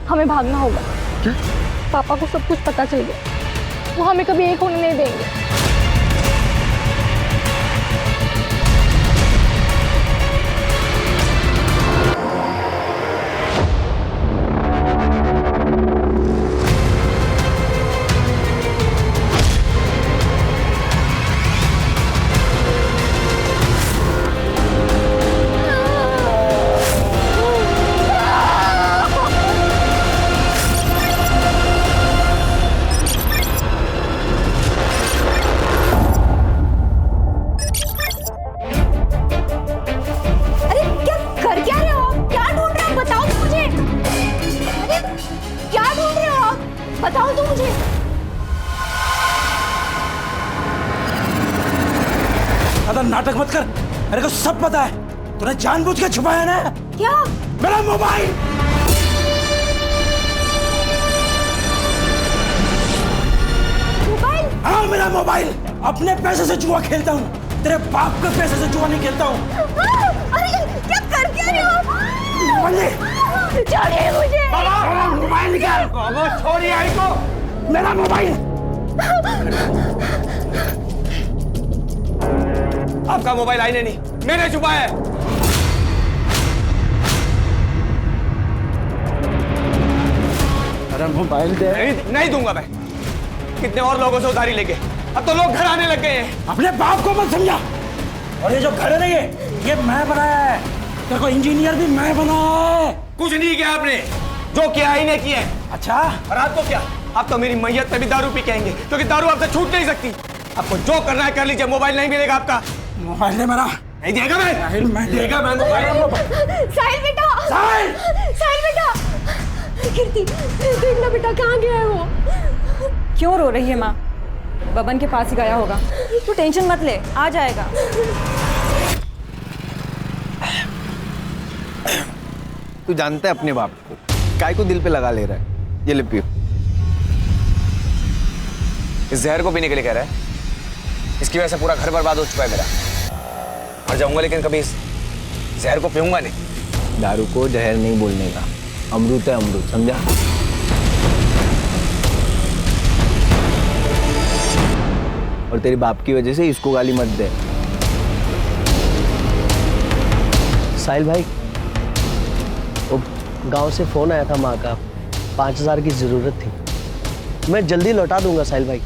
हमें भागना होगा। क्या? पापा को सब कुछ पता चल गया, वो हमें कभी एक होने नहीं देंगे। बताओ तो मुझे। ज्यादा नाटक मत कर, मेरे को सब पता है। तूने जानबूझ के छुपाया ना। क्या? मेरा मोबाइल। मोबाइल? हाँ, मेरा मोबाइल। अपने पैसे से जुआ खेलता हूँ, तेरे बाप के पैसे से जुआ नहीं खेलता हूँ। अरे क्या कर क्या रहे हो? छोड़िए मुझे। मेरा मोबाइल निकाल। छोड़िए आई को। मेरा मोबाइल। आपका मोबाइल आई ने नहीं, मैंने छुपाया है। मेरा मोबाइल दे। नहीं दूंगा मैं। कितने और लोगों से उधारी लेके अब तो लोग घर आने लग गए हैं। अपने बाप को मत समझा। और ये जो घर है ना, ये मैं बनाया है। तेरे को इंजीनियर भी मैं बनाया है। कुछ नहीं किया आपने, जो किया ही नहीं किया है। अच्छा, और आपको क्या? आप तो मेरी मैयत पे भी दारू पी के आएंगे, क्योंकि दारू आपसे छूट नहीं सकती। आपको जो करना है कर लीजिए, मोबाइल नहीं मिलेगा आपका। मोबाइल दे मेरा। नहीं देगा मैं देगा मैं मोबाइल। साहिल बेटा, साहिल! साहिल बेटा। कीर्ति देखना बेटा, कहाँ गया है वो? क्यों रो रही है माँ? बबन के पास ही गया होगा, तू टेंशन मत ले, आ जाएगा। तू जानता है अपने बाप को, काय को दिल पे लगा ले रहा है। ये ले पियो। इस जहर को पीने के लिए कह रहा है। इसकी वजह से पूरा घर बर्बाद हो चुका है मेरा। मर जाऊंगा लेकिन कभी इस जहर को पीऊंगा नहीं। दारू को जहर नहीं बोलने का, अमृत है अमृत, समझा? और तेरे बाप की वजह से इसको गाली मत दे। साहिल भाई, वो गांव से फोन आया था माँ का, 5,000 की जरूरत थी। मैं जल्दी लौटा दूंगा साहिल भाई।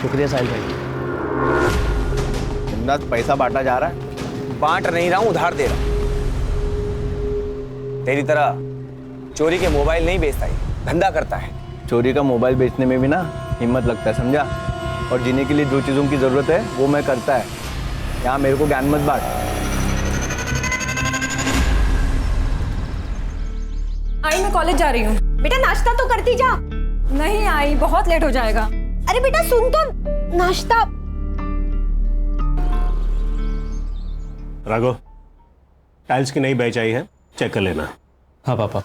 शुक्रिया साहिल भाई। दिन पैसा बांटा जा रहा है। बांट नहीं रहा हूं, उधार दे रहा हूं। तेरी तरह चोरी के मोबाइल नहीं बेचता, है धंधा करता है। चोरी का मोबाइल बेचने में भी ना हिम्मत लगता है, समझा? और जीने के लिए जो चीज़ों की ज़रूरत है वो मैं करता है। यहाँ मेरे को ज्ञान मत बांट। आई मैं कॉलेज जा रही हूँ। बेटा नाश्ता तो करती जा। नहीं आई, बहुत लेट हो जाएगा। अरे बेटा सुन तो, नाश्ता। राघव, टाइल्स की नई बैच आई है, चेक कर लेना। हाँ पापा।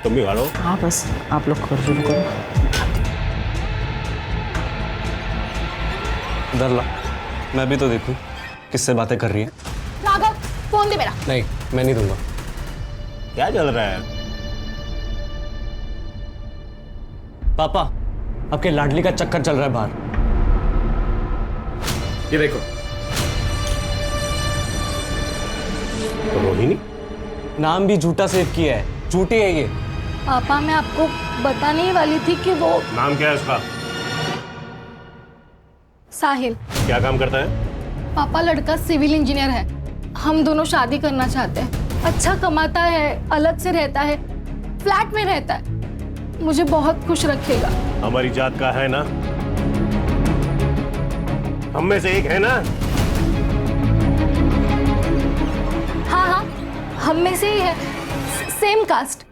तुम भी वालो। हाँ बस आप लोग कर शुरू करो। इधर ला, मैं भी तो देखूं किससे बातें कर रही है। राघव फोन दे मेरा। नहीं, मैं नहीं दूंगा। क्या चल रहा है? पापा, आपके लाडली का चक्कर चल रहा है बाहर। ये देखो। रोहिणी? नाम भी झूठा सेव किया है, झूठी है ये। पापा मैं आपको बताने ही वाली थी कि वो नाम क्या है उसका? साहिल। क्या काम करता है? पापा लड़का सिविल इंजीनियर है। हम दोनों शादी करना चाहते हैं। अच्छा कमाता है, अलग से रहता है, फ्लैट में रहता है, मुझे बहुत खुश रखेगा। हमारी जात का है ना? हम में से एक है ना? हाँ हाँ, हम में से ही है, सेम कास्ट।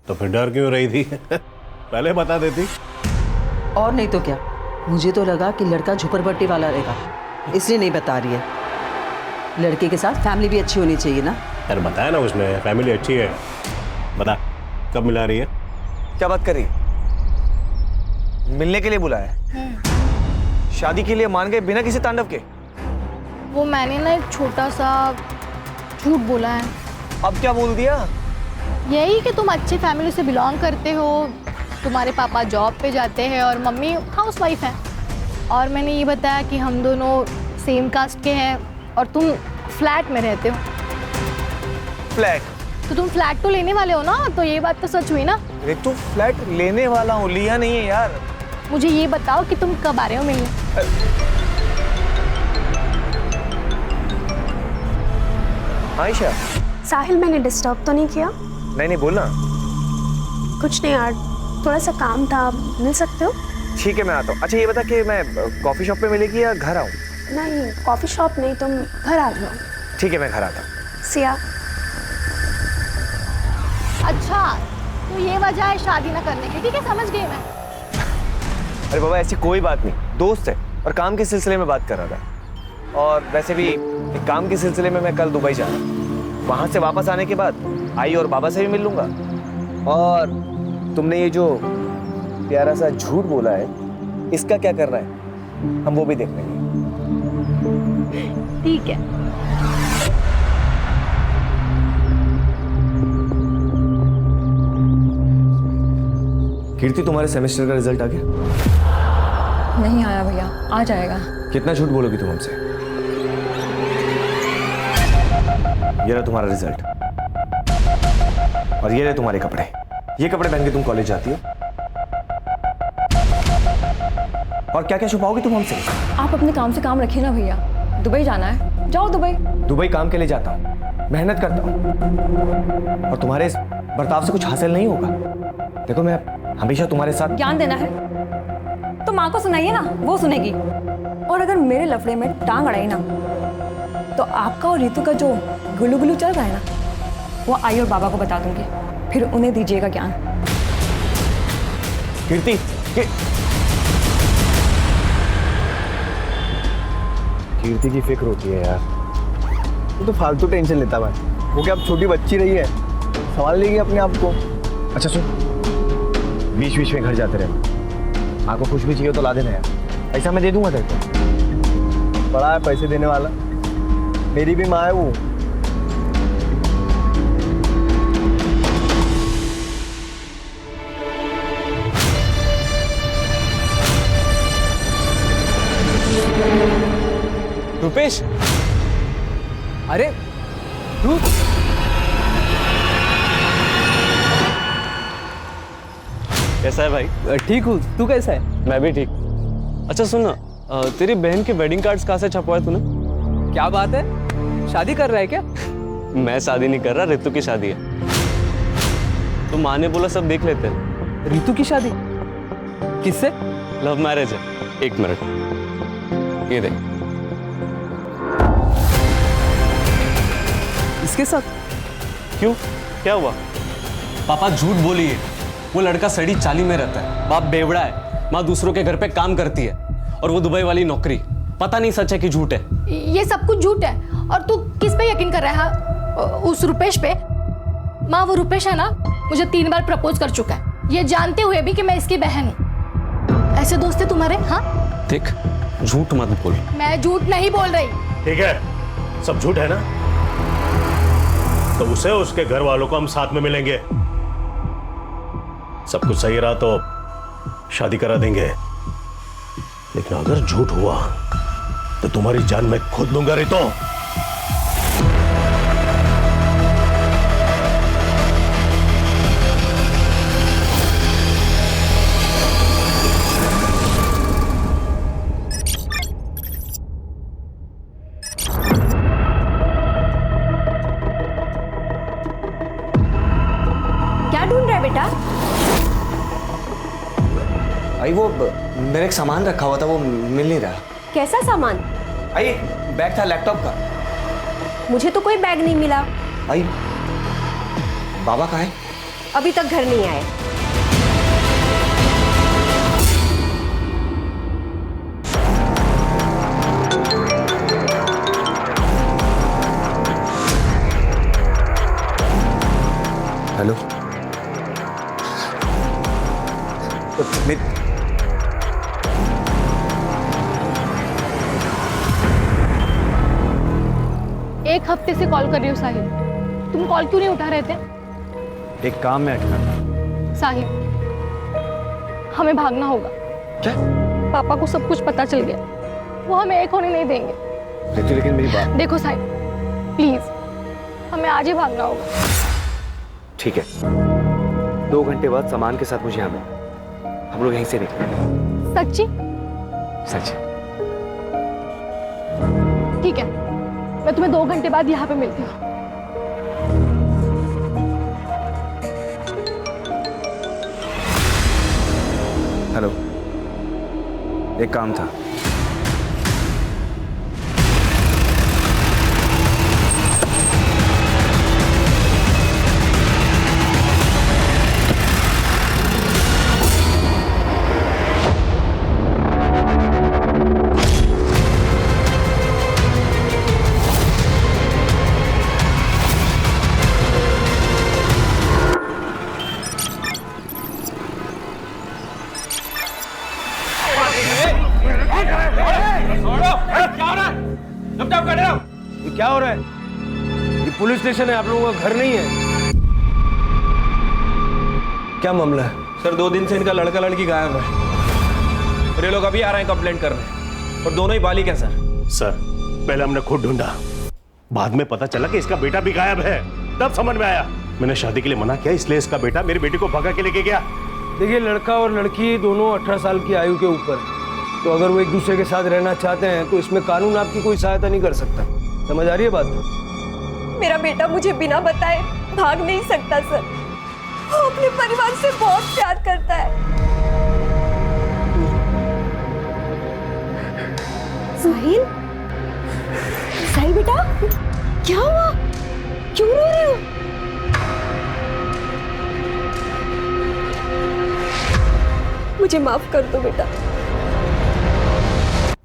तो फिर डर क्यों रही थी? पहले बता देती। और नहीं तो क्या, मुझे तो लगा कि लड़का झुपड़पट्टी वाला रहेगा, इसलिए नहीं बता रही है। लड़के के साथ फैमिली भी अच्छी होनी चाहिए ना। यार बताया ना उसने, फैमिली अच्छी है। बता कब मिला रही है? क्या बात कर रही है? मिलने के लिए बुलाया है? शादी के लिए मान गए बिना किसी तांडव के? वो मैंने ना एक छोटा सा झूठ बोला है। अब क्या बोल दिया? यही कि तुम अच्छी फैमिली से बिलोंग करते हो, तुम्हारे पापा जॉब पे जाते हैं और मम्मी हाउसवाइफ है। और मैंने ये बताया कि हम दोनों सेम कास्ट के हैं और तुम फ्लैट में रहते हो। फ्लैट? तो तुम फ्लैट तो लेने वाले हो ना, तो ये बात तो सच हुई ना। रितु फ्लैट लेने वाला हूँ, लिया नहीं है यार। मुझे ये बताओ कि तुम कब आ रहे हो मिलने? आयशा। साहिल, मैंने डिस्टर्ब तो नहीं किया? नहीं बोलना। कुछ नहीं यार, थोड़ा सा काम था, मिल सकते हो? ठीक है मैं आता हूँ। अच्छा ये बता कि मैं कॉफी शॉप पे मिलेगी या घर आऊँ? नहीं, कॉफ़ी शॉप नहीं, तुम घर आ जाओ। ठीक है मैं घर आता हूँ। सिया। अच्छा, तो ये वजह है शादी ना करने की। ठीक है, समझ गई मैं। अरे बाबा ऐसी कोई बात नहीं, दोस्त है और काम के सिलसिले में बात कर रहा था। और वैसे भी काम के सिलसिले में मैं कल दुबई जा रहा हूँ। वहाँ से वापस आने के बाद आई और बाबा से भी मिल लूँगा। और तुमने ये जो प्यारा सा झूठ बोला है, इसका क्या करना है हम वो भी देख लेंगे। ठीक है। कीर्ति, तुम्हारे सेमेस्टर का रिजल्ट आ गया? नहीं आया भैया, आ जाएगा। कितना झूठ बोलोगी तुम हमसे? ये रहा तुम्हारा रिजल्ट और ये रहे तुम्हारे कपड़े। ये कपड़े पहन के तुम कॉलेज जाती हो और क्या क्या छुपाओगी तुम हमसे? आप अपने काम से काम रखिए ना भैया। दुबई जाना है, जाओ दुबई। दुबई काम के लिए जाता हूँ, मेहनत करता हूँ और तुम्हारे इस बर्ताव से कुछ हासिल नहीं होगा। देखो मैं हमेशा तुम्हारे साथ। ज्ञान देना है तो माँ को सुनाइए ना, वो सुनेगी। और अगर मेरे लफड़े में टांग अड़ाई ना, तो आपका और रितु का जो गुलू गुलू चल रहा है ना, वो आई और बाबा को बता दूंगी, फिर उन्हें दीजिएगा ज्ञान। कीर्ति कीर्ति की फिक्र होती है यार। वो तो फालतू टेंशन लेता भाई। वो क्या अब छोटी बच्ची रही है, संभाल लेगी अपने आप को। अच्छा सुन, बीच बीच में घर जाते रहना। माँ को कुछ भी चाहिए तो ला देना यार, पैसा मैं दे दूंगा तेरे को। बड़ा है पैसे देने वाला, मेरी भी माँ है वो। रुपेश, अरे तू कैसा है भाई? ठीक हूँ, तू कैसा है? मैं भी ठीक। अच्छा सुन ना, तेरी बहन के वेडिंग कार्ड्स कहाँ से छपवाए तूने? क्या बात है, शादी कर रहा है क्या? मैं शादी नहीं कर रहा, रितु की शादी है। तो माँ ने बोला सब देख लेते हैं। रितु की शादी किससे? लव मैरिज है। एक मिनट, ये देख। इसके साथ? क्यों, क्या हुआ? पापा झूठ बोलिए, वो लड़का सड़ी चाली में रहता है, बाप बेवड़ा है, माँ दूसरों के घर पे काम करती है और वो दुबई वाली नौकरी। पता नहीं सच है कि झूठ है। ये सब कुछ झूठ है। और तू किस पे यकीन कर रहा है? उस रुपेश पे? माँ, वो रुपेश है ना, मुझे 3 बार प्रपोज कर चुका है, ये जानते हुए भी कि मैं इसकी बहन हूँ। ऐसे दोस्त है तुम्हारे? हाँ देख, झूठ मत बोल। मैं झूठ नहीं बोल रही। ठीक है, सब झूठ है ना, तो उसे उसके घर वालों को हम साथ में मिलेंगे। सब कुछ सही रहा तो शादी करा देंगे, लेकिन अगर झूठ हुआ तो तुम्हारी जान मैं खुद लूंगा रितो। क्या ढूंढ रहा है बेटा? आई वो मेरे एक सामान रखा हुआ था, वो मिल नहीं रहा। कैसा सामान? आई बैग था लैपटॉप का। मुझे तो कोई बैग नहीं मिला। आई बाबा कहाँ है? अभी तक घर नहीं आए। हेलो एक हफ्ते से कॉल कर रही हूँ साहिल, तुम कॉल क्यों नहीं उठा रहे थे? एक काम में अटका था। साहिल, हमें भागना होगा। क्या? पापा को सब कुछ पता चल गया, वो हमें एक होने नहीं देंगे। रितु लेकिन मेरी बात। देखो साहिल, प्लीज हमें आज ही भागना होगा। ठीक है, 2 घंटे बाद सामान के साथ मुझे यहाँ मिल, हम लोग यहीं से निकलेंगे। सच्ची? सच। ठीक है, मैं तुम्हें 2 घंटे बाद यहाँ पे मिलती हूँ। हेलो, एक काम था। ये क्या हो रहा है? ये पुलिस स्टेशन है, आप लोगों का घर नहीं है। क्या मामला है? सर 2 दिन से इनका लड़का लड़की गायब है और ये लोग अभी आ रहे हैं कंप्लेंट करने, और दोनों ही बालिग हैं सर। सर पहले हमने खुद ढूंढा, बाद में पता चला कि इसका बेटा भी गायब है, तब समझ में आया। मैंने शादी के लिए मना किया, इसलिए इसका बेटा मेरी बेटी को भगा के लेके गया। देखिए, लड़का और लड़की दोनों 18 साल की आयु के ऊपर है, तो अगर वो एक दूसरे के साथ रहना चाहते हैं तो इसमें कानून आपकी कोई सहायता नहीं कर सकता। समझ आ रही है बात? मेरा बेटा मुझे बिना बताए भाग नहीं सकता सर, वो अपने परिवार से बहुत प्यार करता है। साहिल, साहिल बेटा, क्या हुआ? क्यों रो रहे हो? मुझे माफ कर दो बेटा,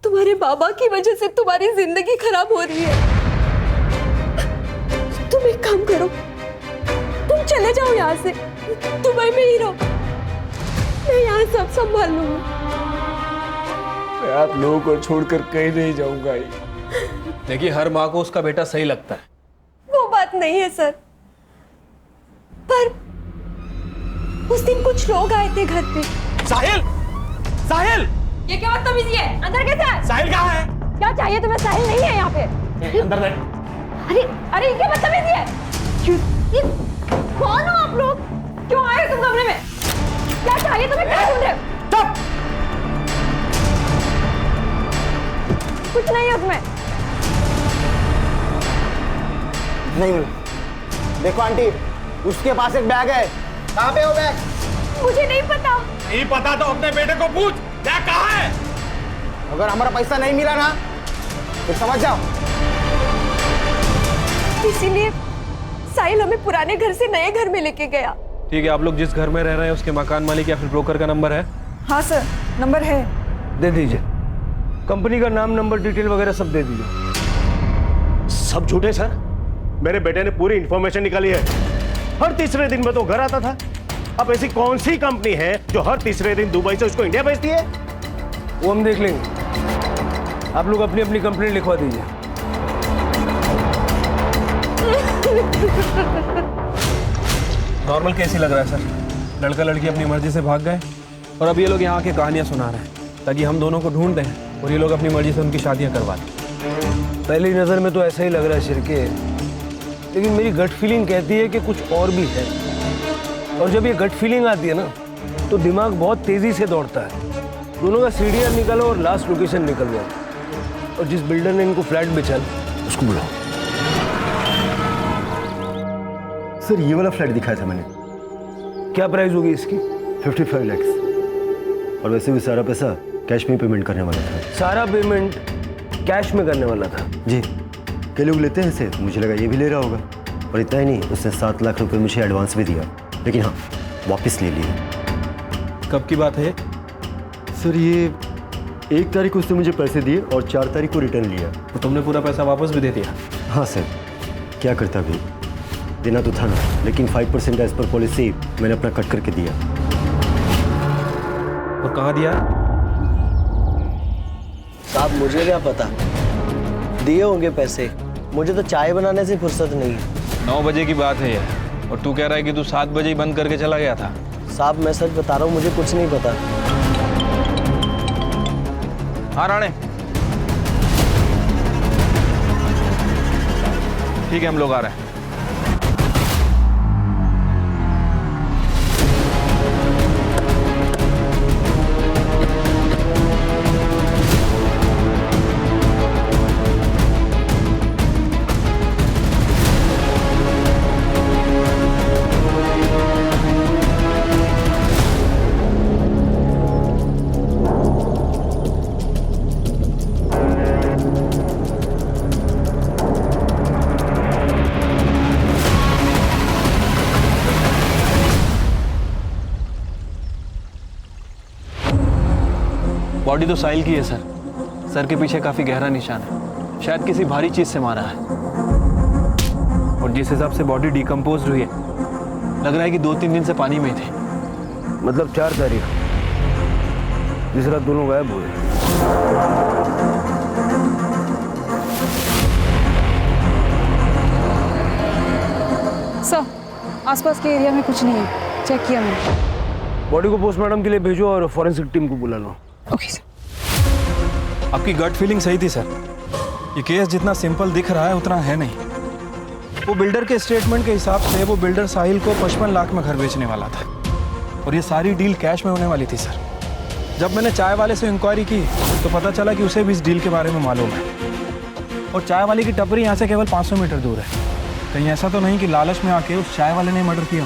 तुम्हारे बाबा की वजह से तुम्हारी जिंदगी खराब हो रही है। तुम एक काम करो, तुम चले जाओ यहाँ से, दुबई में ही रहो, मैं यहाँ सब संभाल लूंगा। मैं आप लोगों को छोड़कर कहीं नहीं जाऊंगा। देखिए, हर माँ को उसका बेटा सही लगता है। वो बात नहीं है सर, पर उस दिन कुछ लोग आए थे घर पे। साहिल! साहिल! ये क्या बदतमीजी है? अंदर कैसे है? साहिल कहाँ है? क्या चाहिए तुम्हें? साहिल नहीं है यहाँ पे। अंदर नहीं। अरे अरे, ये क्या बदतमीजी है? ये कौन हो आप लोग? क्यों आए हो तुम कमरे में? क्या चाहिए तुम्हें? क्या ढूंढ रहे हो? चुप! कुछ नहीं है उसमें। नहीं, देखो आंटी, उसके पास एक बैग है। कहाँ पे वो बैग? मुझे नहीं पता। नहीं पता तो अपने बेटे को पूछ, बैग कहाँ है? अगर हमारा पैसा नहीं मिला ना तो समझ जाओ। इसीलिए साहिल हमें पुराने घर से नए घर में लेके गया। ठीक है, आप लोग जिस घर में रह रहे हैं उसके मकान मालिक या फिर ब्रोकर का नंबर है? हाँ सर, नंबर है। दे दीजिए, कंपनी का नाम, नंबर, डिटेल वगैरह सब दे दीजिए। सब झूठे सर, मेरे बेटे ने पूरी इंफॉर्मेशन निकाली है। हर तीसरे दिन में तो घर आता था। अब ऐसी कौन सी कंपनी है जो हर तीसरे दिन दुबई से उसको इंडिया भेजती है? वो हम देख लेंगे, आप लोग अपनी अपनी कंप्लेंट लिखवा दीजिए। नॉर्मल केस ही लग रहा है सर। लड़का लड़की अपनी मर्जी से भाग गए और अब ये लोग यहाँ आके कहानियां सुना रहे हैं ताकि हम दोनों को ढूंढ दें और ये लोग अपनी मर्जी से उनकी शादियां करवा दें। पहली नज़र में तो ऐसा ही लग रहा है शिरके, लेकिन मेरी गट फीलिंग कहती है कि कुछ और भी है। और जब ये गट फीलिंग आती है ना तो दिमाग बहुत तेज़ी से दौड़ता है। दोनों का सीढ़ियाँ निकालो और लास्ट लोकेशन निकल जाओ, और जिस बिल्डर ने इनको फ्लैट बेचा उसको बुलाओ। सर, ये वाला फ्लैट दिखाया था मैंने। क्या प्राइस होगी इसकी? 55 लाख। और वैसे भी सारा पैसा कैश में पेमेंट करने वाला था। सारा पेमेंट कैश में करने वाला था? जी, कई लोग लेते हैं इसे, तो मुझे लगा ये भी ले रहा होगा। और इतना ही नहीं, उसने 7 लाख रुपए मुझे एडवांस भी दिया। लेकिन हाँ, वापस ले लिए। कब की बात है? सर ये 1 तारीख को उसने मुझे पैसे दिए और 4 तारीख को रिटर्न लिया। तो तुमने पूरा पैसा वापस भी दे दिया? हाँ सर, क्या करता भी, देना तो था ना, लेकिन 5% एज पर पॉलिसी मैंने अपना कट करके दिया। और कहाँ दिया? साहब मुझे क्या पता, दिए होंगे पैसे, मुझे तो चाय बनाने से फुर्सत नहीं है। 9 बजे की बात है ये, और तू कह रहा है कि तू 7 बजे ही बंद करके चला गया था। साहब मैं सच बता रहा हूँ, मुझे कुछ नहीं पता। हाँ राणे, ठीक है हम लोग आ रहे हैं। बॉडी तो साहिल की है सर। सर के पीछे काफी गहरा निशान है, शायद किसी भारी चीज से मारा है। और जिस हिसाब से बॉडी डिकम्पोज हुई है, लग रहा है कि 2-3 दिन से पानी में ही थे। मतलब 4 तारीख, जिस रात दोनों गायब हुए। सर, आसपास के एरिया में कुछ नहीं है, चेक किया मैंने। बॉडी को पोस्टमार्टम के लिए भेजो और फॉरेंसिक टीम को बुला लो। Okay sir. आपकी गट फीलिंग सही थी सर। ये केस जितना सिंपल दिख रहा है उतना है नहीं। वो बिल्डर के स्टेटमेंट के हिसाब से वो बिल्डर साहिल को 55 लाख में घर बेचने वाला था, और ये सारी डील कैश में होने वाली थी सर। जब मैंने चाय वाले से इंक्वायरी की तो पता चला कि उसे भी इस डील के बारे में मालूम है, और चाय वाले की टपरी यहाँ से केवल 500 मीटर दूर है। कहीं ऐसा तो नहीं कि लालच में आके उस चाय वाले ने मर्डर किया?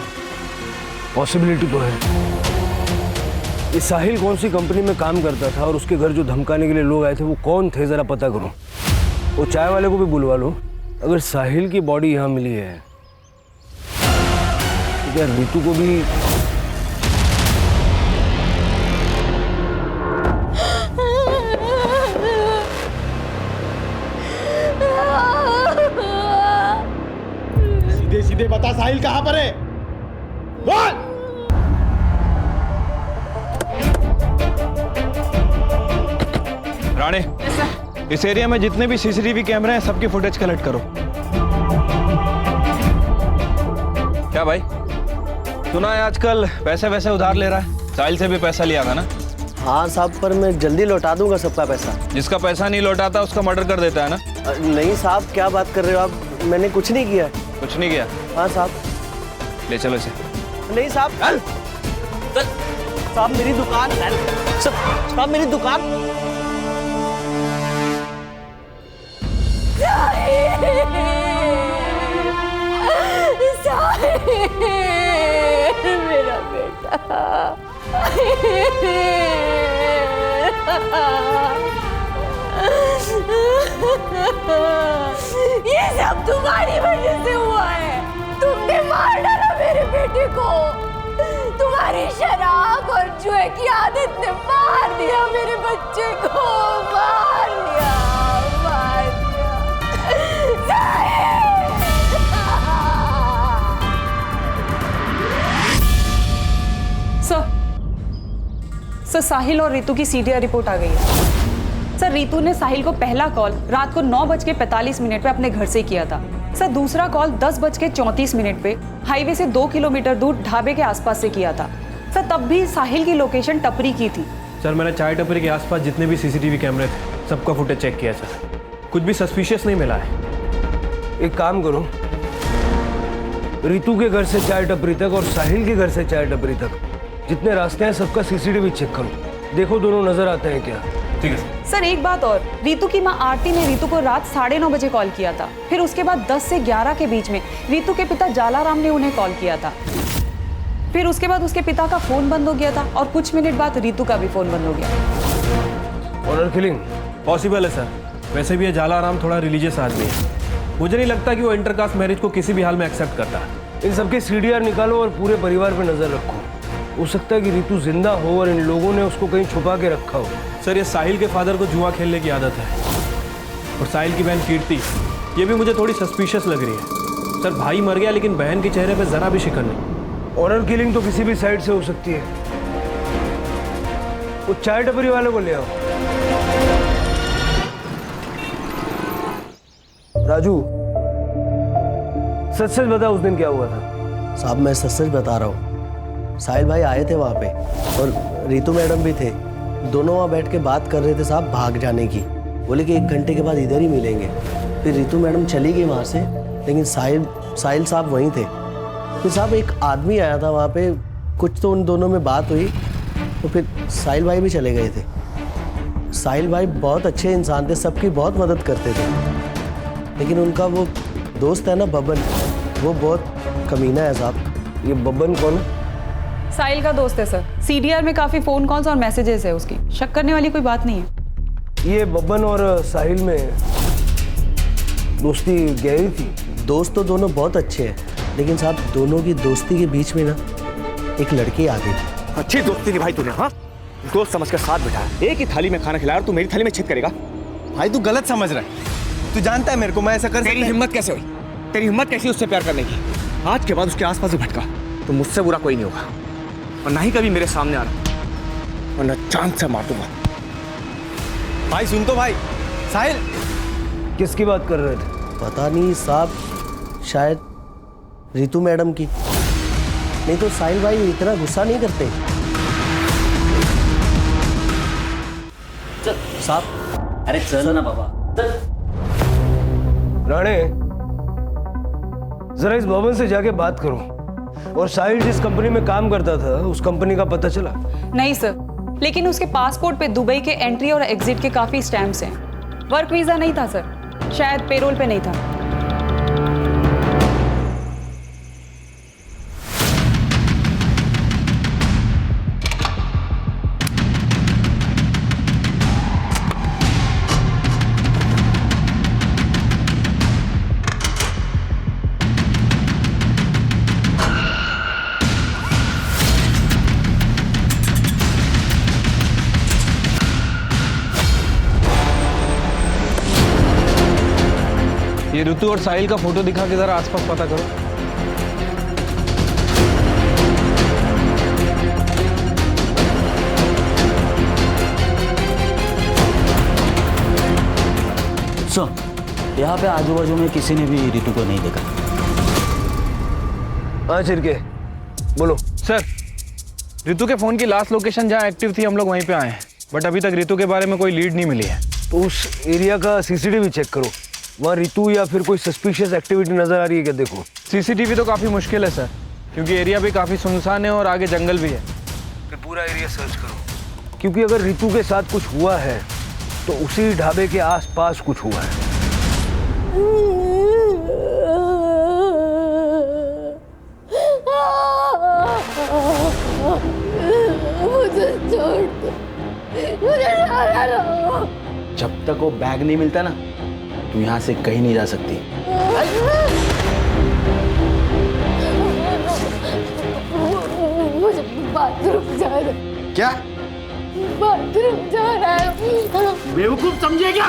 पॉसिबिलिटी तो है। ये साहिल कौन सी कंपनी में काम करता था और उसके घर जो धमकाने के लिए लोग आए थे वो कौन थे, जरा पता करो। वो चाय वाले को भी बुलवा लो। अगर साहिल की बॉडी यहाँ मिली है तो क्या ऋतु को भी? सीधे सीधे बता साहिल कहाँ पर है? बोल। राणे, इस एरिया में जितने भी सीसीटीवी कैमरे हैं सबकी फुटेज कलेक्ट करो। क्या भाई, सुना है आजकल पैसे वैसे उधार ले रहा है? साहिल से भी पैसा लिया था ना? हाँ साहब, पर मैं जल्दी लौटा दूंगा सबका पैसा। जिसका पैसा नहीं लौटाता उसका मर्डर कर देता है ना? नहीं साहब, क्या बात कर रहे हो आप? मैंने कुछ नहीं किया। कुछ नहीं किया? हाँ साहब। ले चलो इसे। नहीं साहब, साहब मेरी दुकान, साहब मेरी दुकान। मेरा बेटा, ये सब तुम्हारी वजह से हुआ है। तुमने मार डाला मेरे बेटे को। तुम्हारी शराब और जुए की आदत ने मार दिया मेरे बच्चे को, मार दिया, मार दिया। सर, साहिल और रितु की सीडीआर रिपोर्ट आ गई है। सर, रितु ने साहिल को पहला कॉल रात को 9:45 पे अपने घर से किया था। सर, दूसरा कॉल 10:34 पे हाईवे से 2 किलोमीटर दूर ढाबे के आसपास से किया था। सर, तब भी साहिल की लोकेशन टपरी की थी। सर, मैंने चाय टपरी के आसपास जितने भी सीसीटीवी कैमरे थे सबका फुटेज चेक किया सर, कुछ भी सस्पिशियस नहीं मिला है। एक काम करो, रितु के घर से चाय टपरी तक और साहिल के घर से चाय टपरी तक जितने रास्ते हैं सबका सीसीटीवी चेक करो, देखो दोनों नजर आते हैं क्या। ठीक है सर, एक बात और, रितु की मां आरती ने रितु को रात 9:30 बजे कॉल किया था। फिर उसके बाद 10 से 11 के बीच में रितु के पिता जालाराम ने उन्हें कॉल किया था। फिर उसके बाद उसके पिता का फोन बंद हो गया था और कुछ मिनट बाद रितु का भी फोन बंद हो गया। ऑनर किलिंग पॉसिबल है सर। वैसे भी ये जालाराम थोड़ा रिलीजियस आदमी है, मुझे नहीं लगता कि वो इंटरकास्ट मैरिज को किसी भी हाल में एक्सेप्ट करता है। इन सबके सीडीआर निकालो और पूरे परिवार पे नजर रखो। हो सकता है कि रितु जिंदा हो और इन लोगों ने उसको कहीं छुपा के रखा हो। सर ये साहिल के फादर को जुआ खेलने की आदत है और साहिल की बहन कीर्ति, ये भी मुझे थोड़ी सस्पिशियस लग रही है। सर भाई मर गया लेकिन बहन के चेहरे पे जरा भी शिकन नहीं। ऑनर किलिंग तो किसी भी साइड से हो सकती है। वो चाय टपरी वाले को ले आओ। राजू, सच सच बता, उस दिन क्या हुआ था? साहब मैं सच सच बता रहा हूँ। साहिल भाई आए थे वहाँ पे और रितु मैडम भी थे। दोनों वहाँ बैठ के बात कर रहे थे साहब भाग जाने की। बोले कि 1 घंटे के बाद इधर ही मिलेंगे। फिर रितु मैडम चली गई वहाँ से, लेकिन साहिल साहब वहीं थे। फिर साहब एक आदमी आया था वहाँ पे, कुछ तो उन दोनों में बात हुई तो फिर साहिल भाई भी चले गए थे। साहिल भाई बहुत अच्छे इंसान थे, सबकी बहुत मदद करते थे, लेकिन उनका वो दोस्त है ना बबन, वो बहुत कमीना है साहब। ये बबन कौन है? साहिल का दोस्त है सर। सीडीआर में काफी फोन कॉल्स और मैसेजेस है उसकी। शक करने वाली कोई बात नहीं है। ये बबन और साहिल में दोस्ती गहरी थी? दोस्त तो दोनों बहुत अच्छे हैं, लेकिन साहब दोनों की दोस्ती के बीच में ना एक लड़की आ गई। अच्छी दोस्ती निभाई तूने, हाँ? दोस्त समझ कर साथ बिठाया, एक ही थाली में खाना खिलाया और तू मेरी थाली में छेद करेगा? भाई तू गलत समझ रहा है। तू जानता है मेरे को, मैं ऐसा कर तेरी हिम्मत कैसे हुई? तेरी हिम्मत कैसी उससे प्यार करने की? आज के बाद उसके आसपास ही भटका तो मुझसे बुरा कोई नहीं होगा, और ना ही कभी मेरे सामने आना, वरना चांद से मार दूंगा। भाई सुन तो भाई। साहिल किसकी बात कर रहे थे? पता नहीं साहब, शायद रितु मैडम की। नहीं तो साहिल भाई इतना गुस्सा नहीं करते साहब। अरे चल ना बाबा, चल। राणे, जरा इस भवन से जाके बात करो। और साहिल जिस कंपनी में काम करता था उस कंपनी का पता चला? नहीं सर, लेकिन उसके पासपोर्ट पे दुबई के एंट्री और एग्जिट के काफी स्टैम्प्स हैं। वर्क वीजा नहीं था सर, शायद पेरोल पे नहीं था। ये ऋतु और साहिल का फोटो दिखा के जरा आसपास पता करो। सर, यहाँ पे आजू बाजू में किसी ने भी रितु को नहीं देखा। हाँ चिरके, बोलो। सर, रितु के फोन की लास्ट लोकेशन जहाँ एक्टिव थी हम लोग वहीं पे आए हैं, बट अभी तक रितु के बारे में कोई लीड नहीं मिली है। तो उस एरिया का सीसीटीवी चेक करो, वहाँ रितु या फिर कोई सस्पिशियस एक्टिविटी नजर आ रही है क्या? देखो। सीसीटीवी तो काफी मुश्किल है सर, क्योंकि एरिया भी काफी सुनसान है और आगे जंगल भी है। फिर पूरा एरिया सर्च करो, क्योंकि अगर रितु के साथ कुछ हुआ है तो उसी ढाबे के आसपास कुछ हुआ है। मुझे छोड़ दो, मुझे जाने दो। जब तक वो बैग नहीं मिलता ना, तू यहाँ से कहीं नहीं जा सकती। मुझे बाथरूम जाना है। क्या? बाथरूम जाना है। बेवकूफ समझे क्या?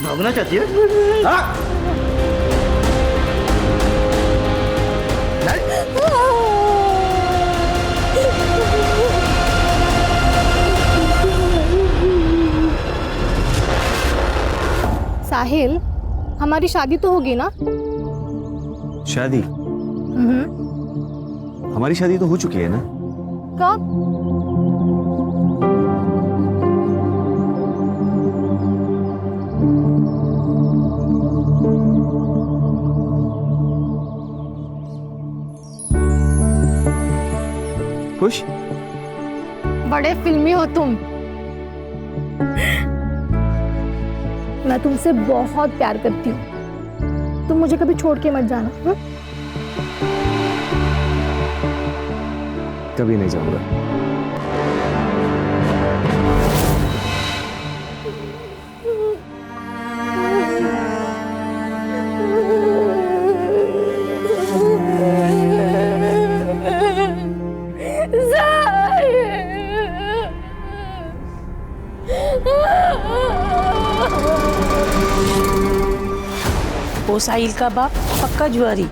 भागना चाहती है? हाँ? साहिल, हमारी शादी तो होगी ना? शादी? हमारी शादी तो हो चुकी है ना? कब? खुश? बड़े फिल्मी हो तुम। मैं तुमसे बहुत प्यार करती हूँ, तुम मुझे कभी छोड़ के मत जाना। हा? कभी नहीं जाऊंगा। वो साहिल का बाप पक्का जुआरी,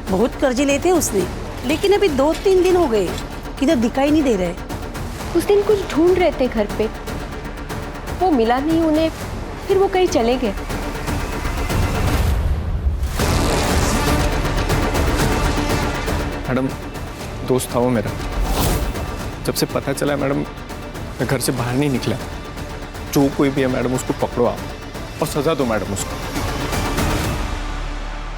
बहुत कर्जे लेते उसने, लेकिन अभी 2-3 दिन हो गए किधर दिखाई नहीं दे रहे। उस दिन कुछ ढूंढ रहे थे घर पे, वो मिला नहीं उन्हें, फिर वो कहीं चले गए। मैडम दोस्त था वो मेरा, जब से पता चला मैडम मैं घर से बाहर नहीं निकला। जो कोई भी है मैडम उसको पकड़ो आप और सजा दो मैडम उसको।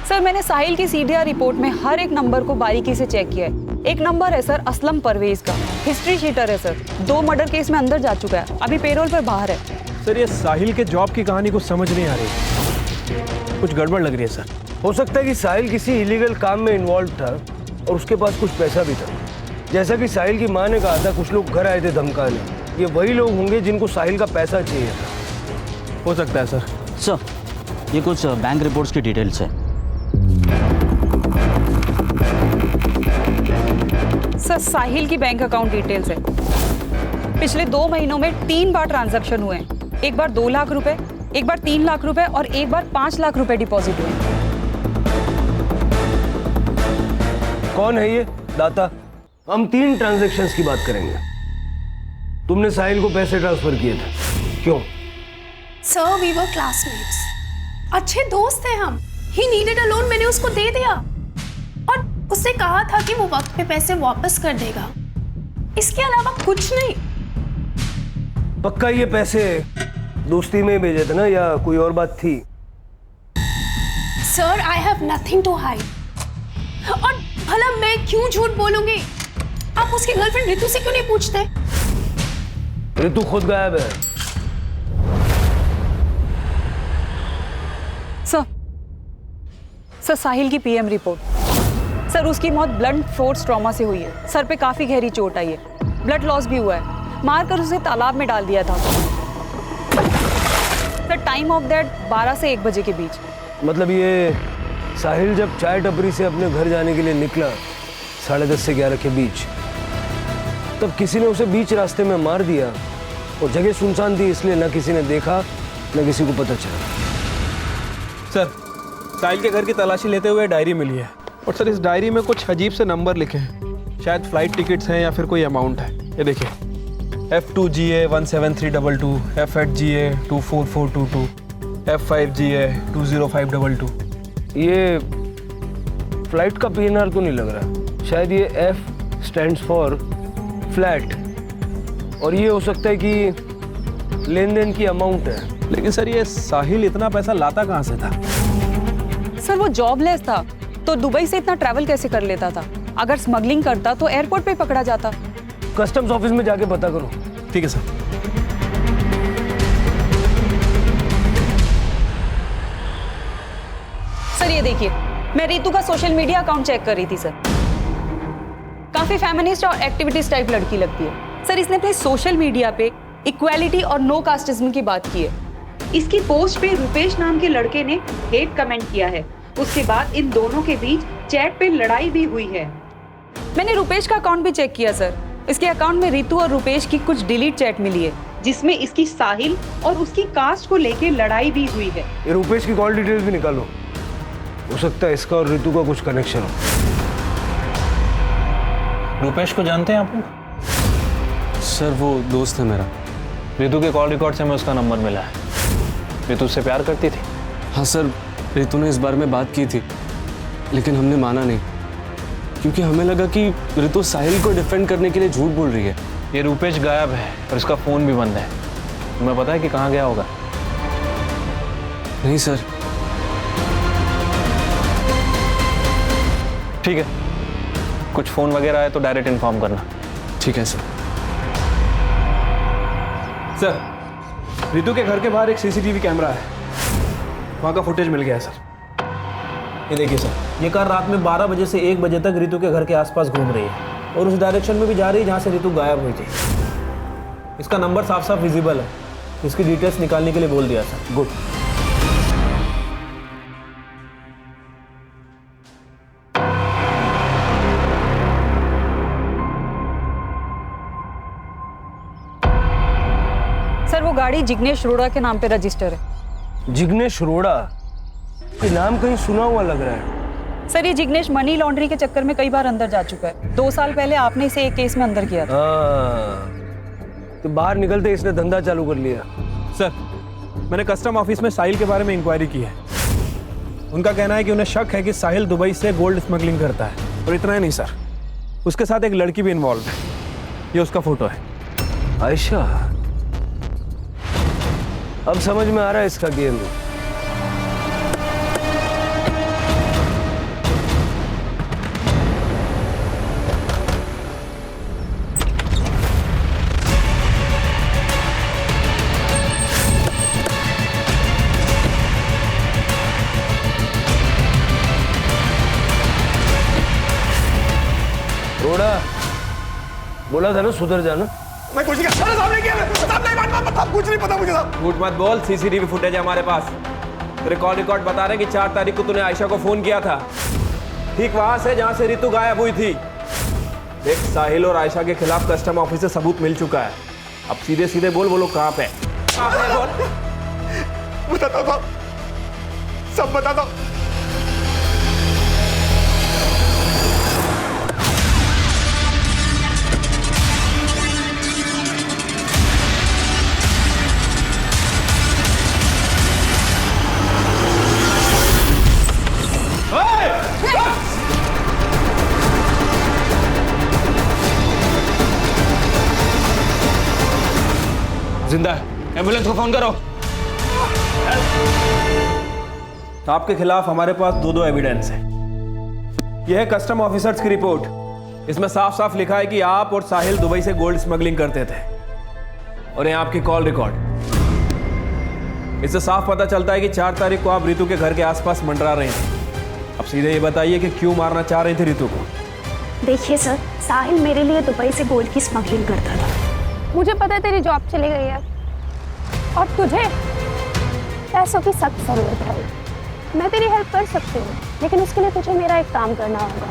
सर मैंने साहिल की सीडीआर रिपोर्ट में हर एक नंबर को बारीकी से चेक किया है। एक नंबर है सर असलम परवेज का, हिस्ट्री शीटर है सर, 2 मर्डर केस में अंदर जा चुका है, अभी पेरोल पर बाहर है। सर ये साहिल के जॉब की कहानी को समझ नहीं आ रही, कुछ गड़बड़ लग रही है सर। हो सकता है कि साहिल किसी इलीगल काम में इन्वॉल्व था और उसके पास कुछ पैसा भी था। जैसा कि साहिल की माँ ने कहा था, कुछ लोग घर आए थे धमकाने, ये वही लोग होंगे जिनको साहिल का पैसा चाहिए था। हो सकता है सर। सर ये कुछ बैंक रिपोर्ट्स की डिटेल्स है। सर साहिल की बैंक अकाउंट डिटेल्स है। पिछले 2 महीनों में 3 बार ट्रांजैक्शन हुए हैं, एक बार 2 लाख रुपए, एक बार 3 लाख रुपए और एक बार 5 लाख रुपए डिपॉजिट हुए। कौन है ये दाता? हम 3 ट्रांजैक्शंस की बात करेंगे। तुमने साहिल को पैसे ट्रांसफर किए थे, क्यों? सर वी वर क्लासमेट्स, अच्छे दोस्त थे हम। ही नीडेड अ लोन, मैंने उसको दे दिया और उससे कहा था कि वो वक्त पे पैसे वापस कर देगा, इसके अलावा कुछ नहीं। पक्का ये पैसे दोस्ती में भेजे थे ना, या कोई और बात थी? Sir I have nothing to hide. और भला मैं क्यों झूठ बोलूंगी? आप उसकी गर्लफ्रेंड रितु से क्यों नहीं पूछते? रितु खुद गायब है। सर साहिल की पीएम रिपोर्ट। सर उसकी मौत ब्लंट फोर्स ट्रॉमा से हुई है, सर पे काफी गहरी चोट आई है, ब्लड लॉस भी हुआ है, मारकर उसे तालाब में डाल दिया था। सर टाइम ऑफ डेथ 12 से 1 बजे के बीच। मतलब ये साहिल जब चाय टपरी से अपने घर जाने के लिए निकला 10:30 से 11 के बीच, तब किसी ने उसे बीच रास्ते में मार दिया और जगह सुनसान थी, इसलिए ना किसी ने देखा ना किसी को पता चला। सर साहिल के घर की तलाशी लेते हुए डायरी मिली है और सर इस डायरी में कुछ अजीब से नंबर लिखे हैं, शायद फ्लाइट टिकट्स हैं या फिर कोई अमाउंट है। ये देखिए F2GA 17322, F8GA 24422, F5GA 20522। ये फ्लाइट का PNR तो नहीं लग रहा, शायद ये F स्टैंड्स फॉर फ्लैट, और ये हो सकता है कि लेन देन की अमाउंट है। लेकिन सर ये साहिल इतना पैसा लाता कहाँ से था? सर वो जॉबलेस था, तो दुबई से इतना ट्रैवल कैसे कर लेता था? अगर स्मगलिंग करता तो एयरपोर्ट पे पकड़ा जाता। कस्टम्स ऑफिस में जाके पता करो। ठीक है सर। सर ये देखिए, मैं रितु का सोशल मीडिया अकाउंट चेक कर रही थी सर, काफी फेमिनिस्ट और एक्टिविटीज टाइप लड़की लगती है। सर इसने अपने सोशल मीडिया पे इक्वालिटी और नो कास्टिज्म की बात की है। इसकी पोस्ट पे रुपेश नाम के लड़के ने हेट कमेंट किया है, उसके बाद इन दोनों के बीच चैट पे लड़ाई भी हुई है। मैंने रुपेश का अकाउंट भी चेक किया सर, इसके अकाउंट में रितु और रुपेश की कुछ डिलीट चैट मिली है, जिसमें इसकी साहिल और उसकी कास्ट को लेके लड़ाई भी हुई है। ये रुपेश की कॉल डिटेल्स भी निकालो, हो सकता है इसका और रितु का कुछ कनेक्शन हो। रुपेश को जानते हैं आप लोग? सर वो दोस्त है मेरा। रितु के कॉल रिकॉर्ड से हमें उसका नंबर मिला है। रितु उससे प्यार करती थी? हाँ सर, रितु ने इस बारे में बात की थी, लेकिन हमने माना नहीं, क्योंकि हमें लगा कि रितु साहिल को डिफेंड करने के लिए झूठ बोल रही है। ये रुपेश गायब है और इसका फ़ोन भी बंद है। तुम्हें पता है कि कहाँ गया होगा? नहीं सर। ठीक है, कुछ फ़ोन वगैरह आए तो डायरेक्ट इन्फॉर्म करना। ठीक है सर। सर रितु के घर के बाहर एक सीसीटीवी कैमरा है, वहाँ का फुटेज मिल गया है सर। ये देखिए सर, ये कार रात में 12 बजे से 1 बजे तक रितु के घर के आसपास घूम रही है और उस डायरेक्शन में भी जा रही है जहाँ से रितु गायब हुई थी। इसका नंबर साफ साफ विजिबल है, इसकी डिटेल्स निकालने के लिए बोल दिया सर। गुड। सर वो गाड़ी जिग्नेश रोड़ा के नाम पे रजिस्टर है। जिग्नेश रोड़ा? ये नाम कहीं सुना हुआ लग रहा है। सर ये जिग्नेश मनी लॉन्ड्री के चक्कर में कई बार अंदर जा चुका है। 2 साल पहले आपने इसे एक केस में अंदर किया था। तो बाहर निकलते इसने धंधा चालू कर लिया। सर, मैंने कस्टम ऑफिस में साहिल के बारे में इंक्वायरी की है। उनका कहना है कि उन्हें शक है कि साहिल दुबई से गोल्ड स्मगलिंग करता है। और इतना ही नहीं सर, उसके साथ एक लड़की भी इन्वॉल्व है। ये उसका फोटो है। आयशा, अब समझ में आ रहा है इसका गेम। बोला था ना सुधर जाना। मैं कुछ नहीं किया, सामने किया, सामने कुछ नहीं पता मुझे साहब। झूठ मत बोल, सीसीटीवी फुटेज है हमारे पास। तेरे कॉल रिकॉर्ड बता रहे कि 4 तारीख को तूने आयशा को फोन किया था, ठीक वहां से जहां से रितु गायब हुई थी। देख, साहिल और आयशा के खिलाफ कस्टम ऑफिस से सबूत मिल चुका है। अब सीधे सीधे बोल, वो लोग कहां पे है? बोल। बताता हूं, सब बताता हूं। जिंदा है, एम्बुलेंस को फोन करो। आपके खिलाफ हमारे पास 2 एविडेंस है। यह है कस्टम ऑफिसर्स की रिपोर्ट। इसमें साफ साफ लिखा है कि आप और साहिल दुबई से गोल्ड स्मगलिंग करते थे। और यह आपकी कॉल रिकॉर्ड। इससे साफ पता चलता है कि 4 तारीख को आप रितु के घर के आसपास मंडरा रहे थे। अब सीधे ये बताइए कि क्यों मारना चाह रहे थे रितु को? देखिए सर, साहिल मेरे लिए दुबई से गोल्ड की स्मगलिंग करता था। मुझे पता है तेरी जॉब चली गई है और तुझे पैसों की सख्त जरूरत है। मैं तेरी हेल्प कर सकती हूँ, लेकिन उसके लिए तुझे मेरा एक काम करना होगा।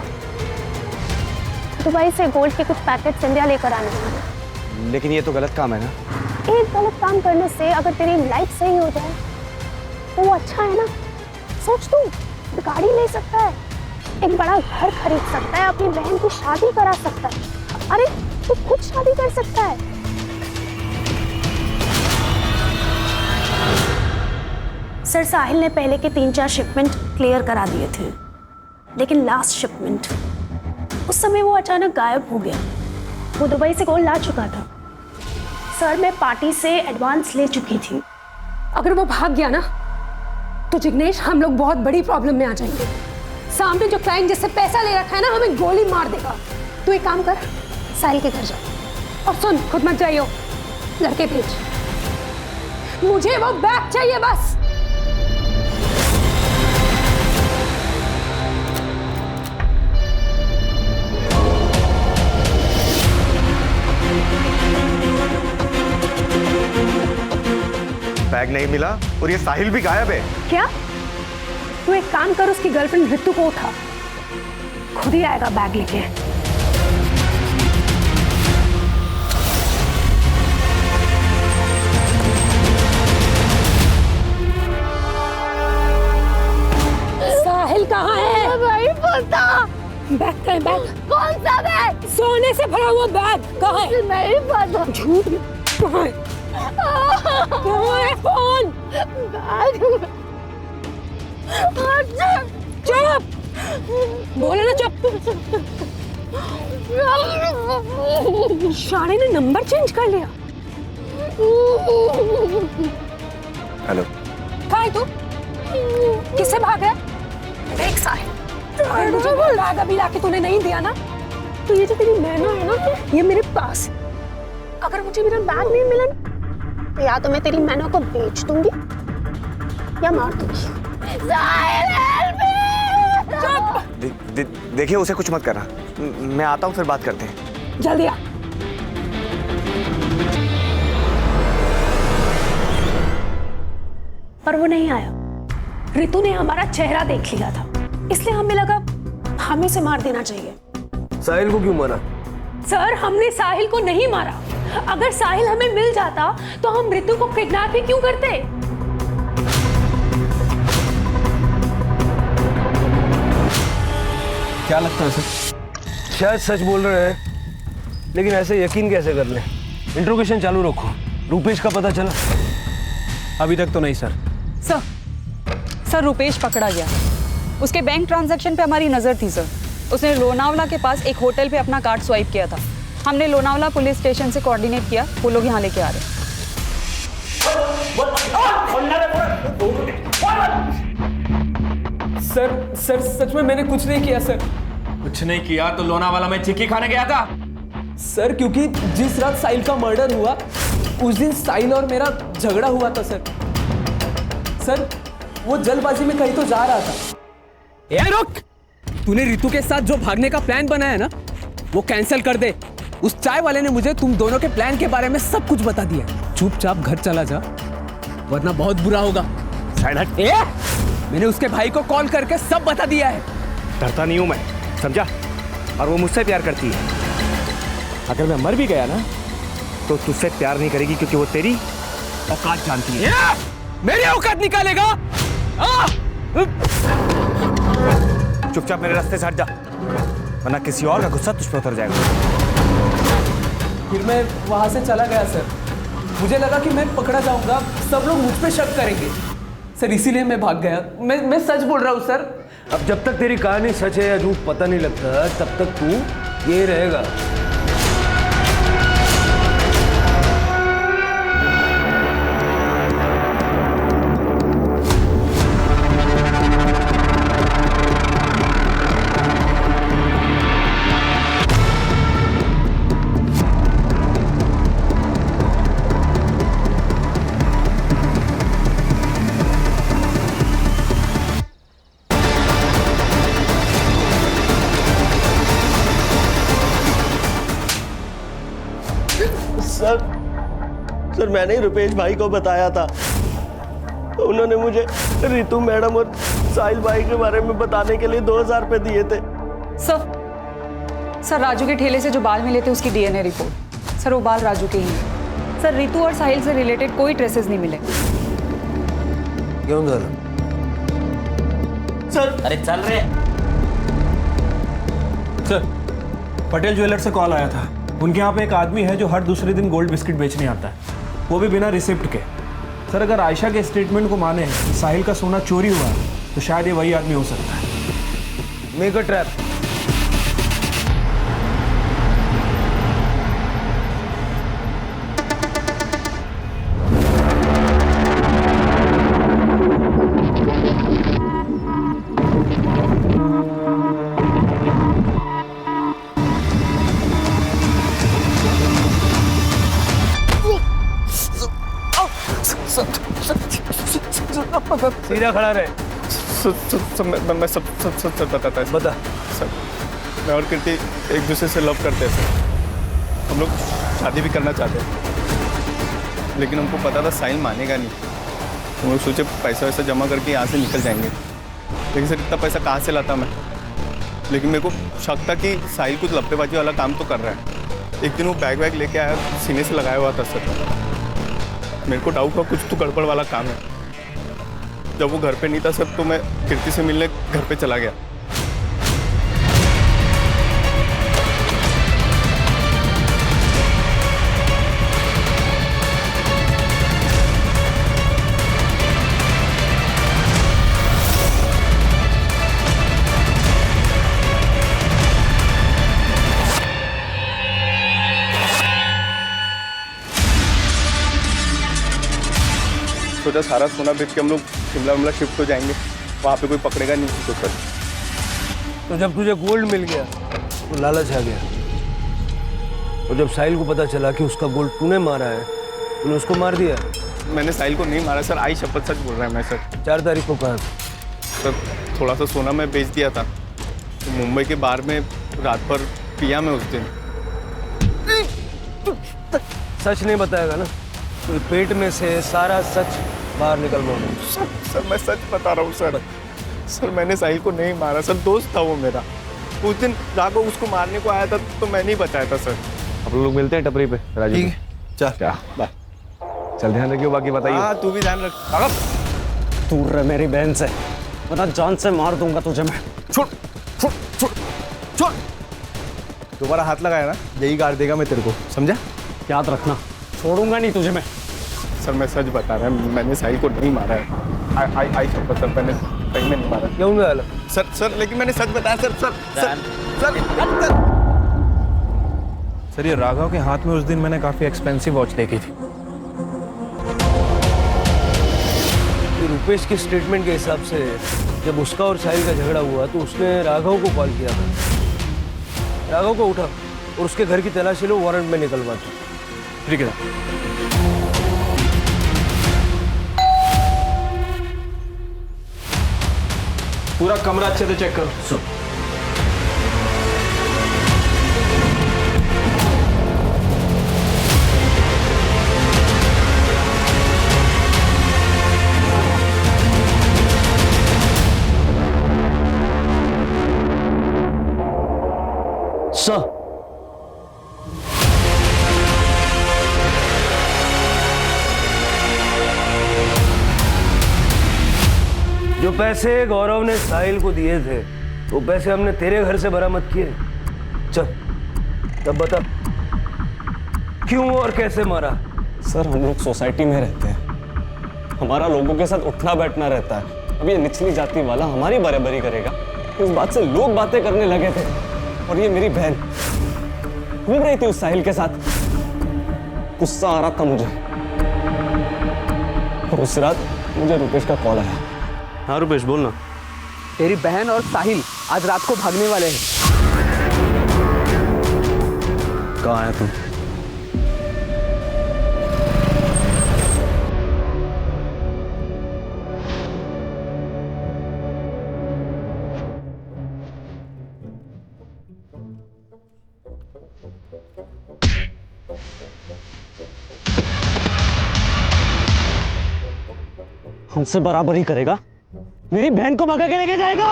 दुबई से गोल्ड के कुछ पैकेट्स इंडिया लेकर आने होंगे। लेकिन ये तो गलत काम है ना। एक गलत काम करने से अगर तेरी लाइफ सही हो जाए तो वो अच्छा है ना। सोच, तू गाड़ी ले सकता है, एक बड़ा घर खरीद सकता है, अपनी बहन की शादी करा सकता है। अरे तू खुद शादी कर सकता है। सर, साहिल ने पहले के 3-4 शिपमेंट क्लियर करा दिए थे, लेकिन लास्ट शिपमेंट उस समय वो अचानक गायब हो गया। वो दुबई से गोल्ड ला चुका था। सर, मैं पार्टी से एडवांस ले चुकी थी। अगर वो भाग गया ना तो जिग्नेश, हम लोग बहुत बड़ी प्रॉब्लम में आ जाएंगे। सामने जो क्लाइंट जिससे पैसा ले रखा है ना, हमें गोली मार देगा। तू एक काम कर, साहिल के घर जा और सुन, खुद मत जाइयो, लड़के भेज। मुझे वो बैग चाहिए बस। बैग नहीं मिला और ये साहिल भी गायब है। क्या? तू एक काम कर, उसकी गर्लफ्रेंड रितु को उठा, खुद ही आएगा बैग लेके। साहिल कहाँ है? नहीं पता। बैग का है, बैग। कौन सा बैग? सोने से भरा हुआ बैग कहाँ है? नहीं पता। झूठ। कहाँ है? कहाँ है फोन? चुप, बोले ना चुप। शाने ने नंबर चेंज कर लिया। हेलो, कहाँ है तू? किससे भाग रहा है? देख साहिल, मुझे बैग अभी लाके तूने नहीं दिया ना, तो ये जो तेरी मैना है ना, ये मेरे पास। अगर मुझे मेरा बैग नहीं मिला तो या तो मैं तेरी मैना को बेच दूंगी या मार दूंगी। देखिए, उसे कुछ मत करना। मैं आता हूँ, फिर बात करते हैं। जल्दी आ। पर वो नहीं आया। रितु ने हमारा चेहरा देख लिया था, इसलिए हमें लगा हमें से मार देना चाहिए। साहिल को क्यों मारा? सर, हमने साहिल को नहीं मारा। अगर साहिल हमें मिल जाता तो हम रितु को किडनैप ही क्यों करते? क्या लगता है सर? शायद सच बोल रहे हैं, लेकिन ऐसे यकीन कैसे कर लें? इंट्रोगेशन चालू रखो। रूपेश का पता चला? अभी तक तो नहीं सर। सर रुपेश पकड़ा गया। उसके बैंक ट्रांजैक्शन पे हमारी नज़र थी सर। उसने लोनावला के पास एक होटल पे अपना कार्ड स्वाइप किया था। हमने लोनावला पुलिस स्टेशन से कोऑर्डिनेट किया, वो लोग यहाँ लेके आ रहे हैं। सर सच में मैंने कुछ नहीं किया सर। कुछ नहीं किया तो लोनावाला में चिक्की खाने गया था? सर क्योंकि जिस रात साहिल का मर्डर हुआ उस दिन साहिल और मेरा झगड़ा हुआ था सर। सर वो जल्दबाजी में कहीं तो जा रहा था। ए रुक! तूने रितु के साथ जो भागने का प्लान बनाया ना, वो कैंसिल कर दे। उस चाय वाले ने मुझे तुम दोनों के प्लान के बारे में सब कुछ बता दिया। चुपचाप घर चला जा, वरना बहुत बुरा होगा। ए! मैंने उसके भाई को कॉल करके सब बता दिया है। डरता नहीं हूं मैं, समझा? और वो मुझसे प्यार करती है। अगर मैं मर भी गया ना तो तुझसे प्यार नहीं करेगी, क्योंकि वो तेरी औकात जानती है। मेरी औकात निकालेगा? चुपचाप मेरे रास्ते से हट जा, वरना किसी और का गुस्सा तुझ पे उतर जाएगा। फिर मैं वहां से चला गया सर। मुझे लगा कि मैं पकड़ा जाऊंगा, सब लोग मुझ पे शक करेंगे सर, इसीलिए मैं भाग गया। मैं सच बोल रहा हूँ सर। अब जब तक तेरी कहानी सच है या झूठ पता नहीं लगता, तब तक तू ये रहेगा। सर मैंने ही रुपेश भाई को बताया था, तो उन्होंने मुझे रितु मैडम और साहिल भाई के बारे में बताने के लिए 2000 रुपए दिए थे। सर राजू के ठेले से जो बाल मिले थे उसकी डीएनए रिपोर्ट। सर वो बाल राजू के ही हैं। सर रितु और साहिल से रिलेटेड कोई ट्रेसेस नहीं मिले। क्यों सर? अरे चल रहे सर, पटेल ज्वेलर से कॉल आया था। उनके यहाँ पे एक आदमी है जो हर दूसरे दिन गोल्ड बिस्किट बेचने आता है, वो भी बिना रिसिप्ट के। सर अगर आयशा के स्टेटमेंट को माने कि साहिल का सोना चोरी हुआ तो शायद ये वही आदमी हो सकता है। Make a trap. सीधा खड़ा रहे। मैं सब बताता है। बता। सर मैं और कीर्ति एक दूसरे से लव करते हैं सर। हम लोग शादी भी करना चाहते हैं, लेकिन हमको पता था साहिल मानेगा नहीं। हम लोग सोचे पैसा वैसा जमा करके यहाँ से निकल जाएंगे, लेकिन सर इतना पैसा कहाँ से लाता मैं। लेकिन मेरे को शक था कि साहिल कुछ लपटेबाजी वाला काम तो कर रहा है। एक दिन वो बैग वैग लेके आया, सीने से लगाया हुआ था सर। मेरे को डाउट हुआ कुछ तो गड़बड़ वाला काम है। जब वो घर पे नहीं था सर, तो मैं कीर्ति से मिलने घर पे चला गया। सोचा सारा सोना बेच के हम लोग शिमला शिफ्ट हो जाएंगे, वहाँ पे कोई पकड़ेगा नहीं तो सर। तो जब तुझे गोल्ड मिल गया तो लालच आ गया, और जब साहिल को पता चला कि उसका गोल्ड तूने मारा है, तूने उसको मार दिया। मैंने साहिल को नहीं मारा सर, आई शपथ सच बोल रहा है मैं सर। 4 तारीख को कहा सर थोड़ा सा सोना मैं बेच दिया था, तो मुंबई के बार में रात भर पिया मैं उस दिन। सच नहीं बताएगा ना, तो पेट में से सारा सच बाहर निकल गया। सर मैं सच बता रहा हूँ सर। सर मैंने साहिल को नहीं मारा सर, दोस्त था वो मेरा। उस दिन राघव उसको मारने को आया था तो मैं नहीं बचाया था सर। आप लोग मिलते हैं टपरी पे राजू। ठीक है चल क्या बाय। चल ध्यान रखियो, बाकी बताइए। हाँ तू भी ध्यान रख। दूर रह मेरी बहन से, वरना जान से मार दूंगा तुझे मैं। छोड़ छोड़ छोड़। छोड़। दोबारा हाथ लगाया ना यही गाड़ देगा मैं तेरे को, समझा? याद रखना, छोड़ूंगा नहीं तुझे मैं। सर मैं सच बता रहा हूँ, मैंने साहिल को नहीं मारा है। आई सर, मैंने सही में नहीं मारा। क्यों नहीं? सर लेकिन मैंने सच बताया सर। सर ये राघव के हाथ में उस दिन मैंने काफी एक्सपेंसिव वॉच देखी थी। रुपेश के स्टेटमेंट के हिसाब से जब उसका और साहिल का झगड़ा हुआ तो उसने राघव को कॉल किया था। राघव को उठा और उसके घर की तलाशी लो, वारंट में निकलवा दो। ठीक है। पूरा कमरा अच्छे से चेक करो। सर जो पैसे गौरव ने साहिल को दिए थे वो पैसे हमने तेरे घर से बरामद किए। चल तब बता क्यों और कैसे मारा? सर हम लोग सोसाइटी में रहते हैं, हमारा लोगों के साथ उठना बैठना रहता है। अब ये निचली जाति वाला हमारी बराबरी करेगा, इस बात से लोग बातें करने लगे थे। और ये मेरी बहन घूम रही थी उस साहिल के साथ, गुस्सा आ रहा था मुझे। और उस रात मुझे रुपेश का कॉल आया। हाँ रुपेश बोलना। तेरी बहन और साहिल आज रात को भागने वाले हैं। कहाँ आया तुम? हमसे बराबरी करेगा, मेरी बहन को भगा के लेके जाएगा।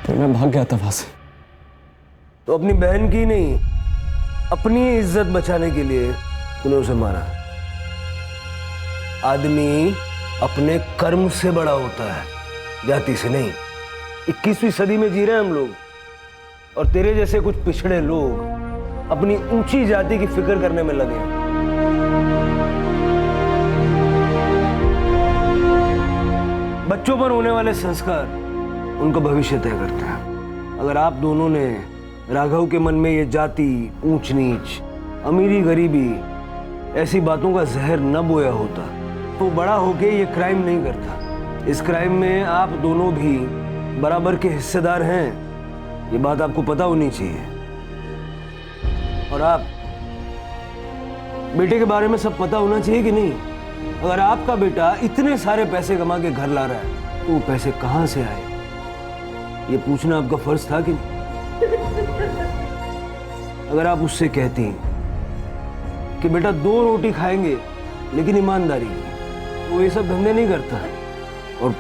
तो मैं भाग गया था वहां से। तो अपनी बहन की नहीं, अपनी इज्जत बचाने के लिए तूने उसे मारा। आदमी अपने कर्म से बड़ा होता है, जाति से नहीं। 21वीं सदी में जी रहे हैं हम लोग, और तेरे जैसे कुछ पिछड़े लोग अपनी ऊंची जाति की फिक्र करने में लगे हैं। बच्चों पर होने वाले संस्कार उनका भविष्य तय करता है। अगर आप दोनों ने राघव के मन में ये जाति, ऊंच नीच, अमीरी गरीबी ऐसी बातों का जहर न बोया होता तो बड़ा होके ये क्राइम नहीं करता। इस क्राइम में आप दोनों भी बराबर के हिस्सेदार हैं, ये बात आपको पता होनी चाहिए। और आप बेटे के बारे में सब पता होना चाहिए कि नहीं? अगर आपका बेटा इतने सारे पैसे कमा के घर ला रहा है तो वो पैसे कहाँ से आए, ये पूछना आपका फर्ज था कि नहीं? अगर आप उससे कहती कि बेटा 2 रोटी खाएंगे लेकिन ईमानदारी, वो ये सब धंधे नहीं करता और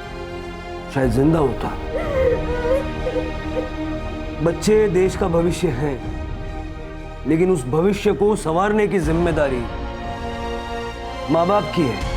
शायद जिंदा होता। बच्चे देश का भविष्य हैं, लेकिन उस भविष्य को संवारने की जिम्मेदारी माँ बाप की है।